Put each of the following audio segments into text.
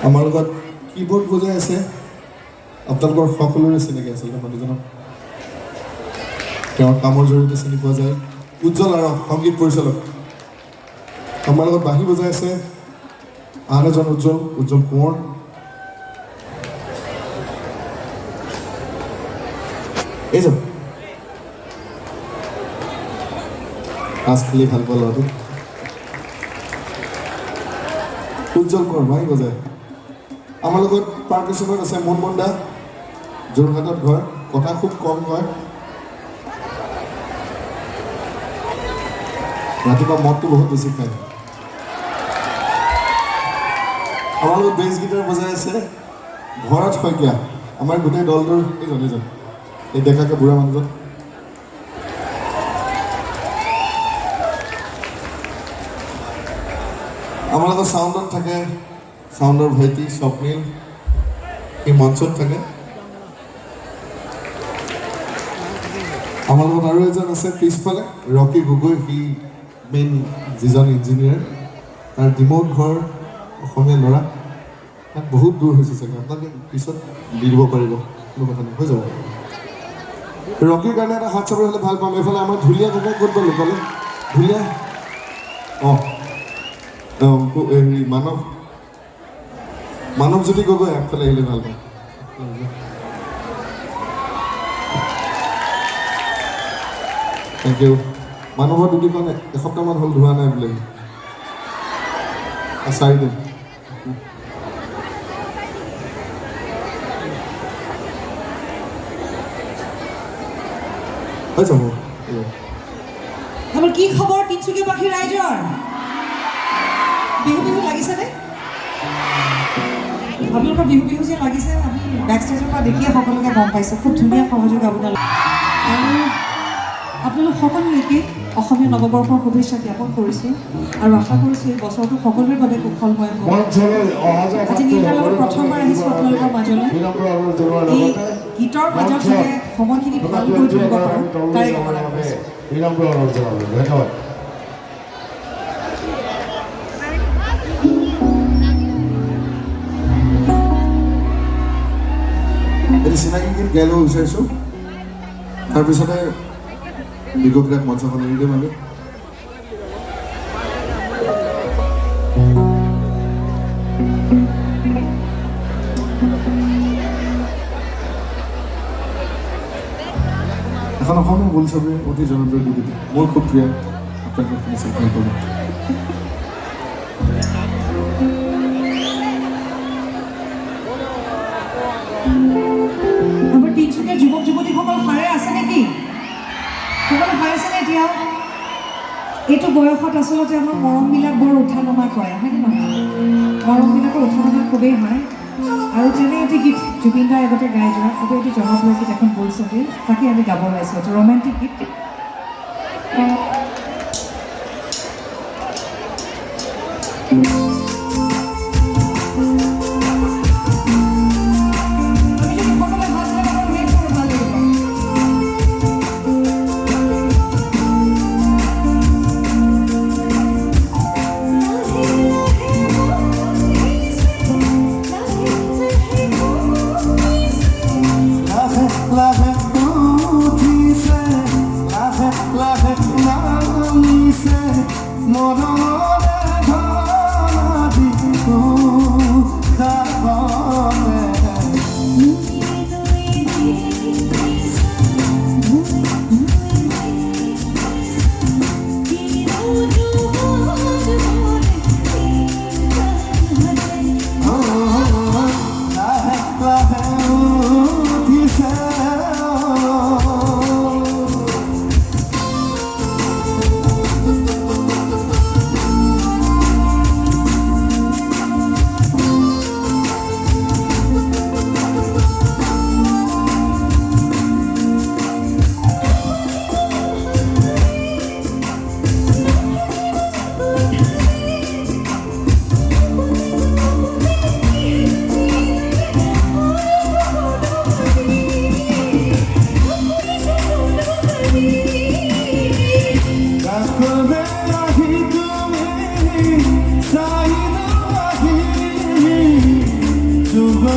আমাৰ লগত কীবোৰ্ড বজাই আছে আপোনালোকৰ সকলোৰে চিনাকি আচলতে মানুহজনক তেওঁৰ কামৰ জৰিয়তে চিনি পোৱা যায় উজ্জ্বল আৰু সংগীত পৰিচালক আমাৰ লগত বাঁহী বজাই আছে আন এজন উজ্জ্বল কোঁৱৰ এইজন আজ খেলি ভাল পোৱা ল'ৰাটো উজ্জ্বল কোঁৱৰ বাঁহী বজায় আমাৰ লগত পাৰ্কাশ্যনত আছে মনমন দা যোৰহাটত ঘৰ কথা খুব কম কয় ৰাতিপুৱা মদটো বহুত বেছি খায় আমাৰ লগত বেছ গীটাৰ বজাই আছে ভৰত শইকীয়া আমাৰ গোটেই দলটোৰ এইজন এই ডেকাকে বুঢ়া মানুহজন আমাৰ লগত চাউণ্ডত থাকে চাউণ্ডৰ ভাইটি স্বপ্নীল সি মঞ্চত থাকে আমাৰ লগত আৰু এজন আছে পিছফালে ৰকি গগৈ সি মেইন যিজন ইঞ্জিনিয়াৰ তাৰ ডিমৌত ঘৰ অসমীয়া ল'ৰা তাত বহুত দূৰ হৈছে চাগে আপোনালোকে পিছত দি দিব পাৰিব কোনো কথা নাই হৈ যাব ৰকিৰ কাৰণে এটা হাত চাপৰি হ'লে ভাল পাম এইফালে আমাৰ ঢুলীয়া ককাই ক'ত গ'ল ক'লে ঢুলীয়া হেৰি মানৱজ্যোতি গগৈ আগফালে আহিলে ভাল পাম থেংক ইউ মানুহৰ দুটিখন এসপ্তাহমান হ'ল ধোৱা নাই বোলে 4 দিন হৈ যাব আমাৰ কি খবৰ তিনিচুকীয়াবাসী ৰাইজৰ বিহু লাগিছেনে আপোনালোকৰ বিহু যে লাগিছে আমি বেক ষ্টেজৰ পৰা দেখিয়ে সকলোকে গম পাইছোঁ খুব ধুনীয়া সহযোগ আপোনালোক আৰু আপোনালোক সকলোলৈকে অসমীয়া নৱবৰ্ষৰ শুভেচ্ছা জ্ঞাপন কৰিছোঁ আৰু আশা কৰিছোঁ এই বছৰটো সকলোৰে বাবে কুশলময় হ'ব আজি নীলাৰ লগত প্ৰথমবাৰ আহিছোঁ আপোনালোকৰ মাজলৈ এই গীতৰ মাজত যাতে সময়খিনি ভাল কৰি তুলিব পাৰোঁ তাৰে কামনা কৰিছোঁ এটি চিনাকি গীত গাই ল'ব বিচাৰিছোঁ তাৰপিছতে দীৰ্ঘক্ৰিয়াত মঞ্চখন এৰি দিম আমি এখন অসমীয়া বোলছবিৰ অতি জনপ্ৰিয় গীত মোৰ খুব প্ৰিয় আপোনালোকে শুনিছে ভাল পাব আমাৰ তিনিচুকীয়া যুৱক যুৱতীসকল সাৰে আছে নেকি সকলো সাৰ আছেনে এতিয়াও এইটো বয়সত আচলতে আমাৰ মৰমবিলাক বৰ উঠা নমা কৰে হয়নে নহয় মৰমবিলাকৰ উঠা নমা খুবেই হয় আৰু তেনে এটি গীত জুবিন দাই আগতে গাই যোৱা খুবেই এটি জনপ্ৰিয় গীত এখন বোলছবি তাকে আমি গাব ওলাইছোঁ এটা ৰোমেণ্টিক গীত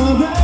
বাবে